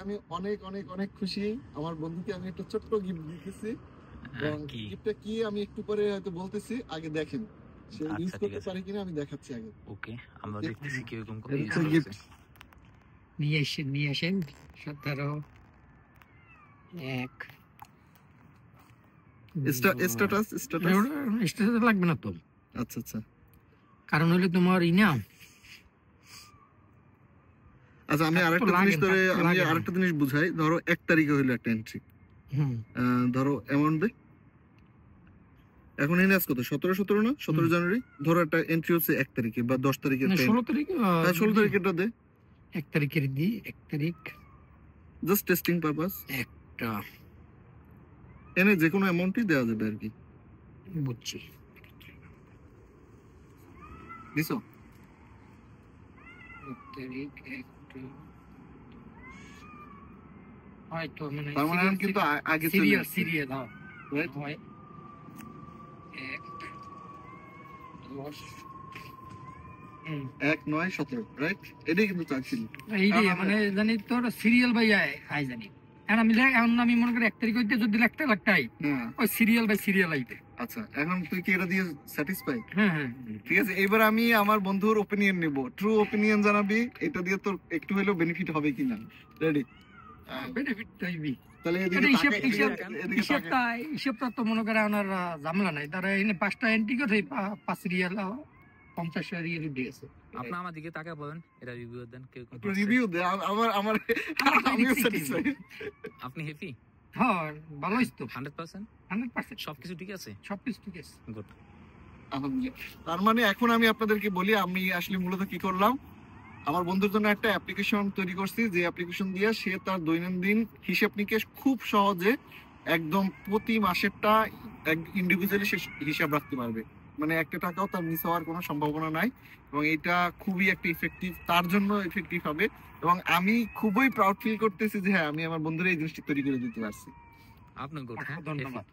আমি অনেক অনেক অনেক খুশি। আমার বন্ধুকে আমি একটা ছোট্ট গিফট দিতেছি এবং গিফটটা কি আমি একটু পরে হয়তো বলতেছি, আগে দেখেন সে ইউজ করতে পারে কিনা আমি দেখাচ্ছি আগে। ওকে, আমরা দেখতেছি কিরকম করে ইউজ গিফট করছে। নিয়ে আসেন 17 1 স্ট্যাটাস লাগবে না তো। আচ্ছা আচ্ছা, কারণ হলো তোমার না। আচ্ছা আমি আরেকটা জিনিস বুঝাই। ধরো 1 তারিখে হইলো একটা এন্ট্রি, ধরো অ্যামাউন্ট দে এখন এনে আজ কত 17 না 17 জানুয়ারি, ধরো একটা এন্ট্রি হচ্ছে 1 তারিখে বা 10 তারিখে, 16 তারিখে। 16 তারিখেটা দে, 1 তারিখের দি 1 তারিখ জাস্ট টেস্টিং পারপাস। একটা এনে যে কোনো অ্যামাউন্টই দেওয়া যাবে আর কি। বুঝছি দিছো 1 তারিখ একটা হয়তো মানে পার্মানেন্ট কিন্তু আগে সিরিয়াল দাও রাইট। হয় 1 10 1 9 17 রাইট, এটাই কিন্তু চাচ্ছিল। এইটাই মানে জানি তোর সিরিয়াল বাই আই জানি। এখন আমি মনে করি 1 তারিখ হইতে যদি লাখটাই ওই সিরিয়াল বাই সিরিয়াল আইবে। আচ্ছা এখন তুই কি এটা দিয়ে স্যাটিসফাই? হ্যাঁ ঠিক আছে, এবার আমি আমার বন্ধুর ওপিনিয়ন নিব, ট্রু ওপিনিয়ন জানাবি এটা দিয়ে তোর একটু হলেও বেনিফিট হবে কিনা। রেডি? বেনিফিট হইবি। তাহলে হিসাবটা তো মনে করে আমার ঝামেলা নাই। তারা এনে 5টা এন্ট্রি করে 5 সিরিয়াল 50 রিয়াল দিয়েছে। আপনি আমার দিকে তাকিয়ে বলেন, এটা রিভিউ দেন। রিভিউ দে আমার আমিও স্যাটিসফাইড। আপনি হ্যাপি? হ্যাঁ ভালো হইছে তো। 100% সবকিছু ঠিক আছে? সবকিছু ঠিক আছে, গুড। তার মানে এখন আমি আপনাদেরকে বলি আমি আসলে মূলত কি করলাম। আমার বন্ধুর জন্য একটা অ্যাপ্লিকেশন তৈরি করছি, যে অ্যাপ্লিকেশন দিয়ে সে তার দৈনন্দিন হিসাব নিকেশ খুব সহজে একদম প্রতি মাসেরটা ইন্ডিভিজুয়ালি সে হিসাব রাখতে পারবে। মানে একটা টাকাও তার মিস হওয়ার কোনো সম্ভাবনা নাই এবং এটা খুবই একটা ইফেক্টিভ, তার জন্য ইফেক্টিভ হবে। এবং আমি খুবই প্রাউড ফিল করতেছি যে হ্যাঁ আমি আমার বন্ধুরা এই জিনিসটি তৈরি করে দিতে পারছি। আপনার গুড। ধন্যবাদ।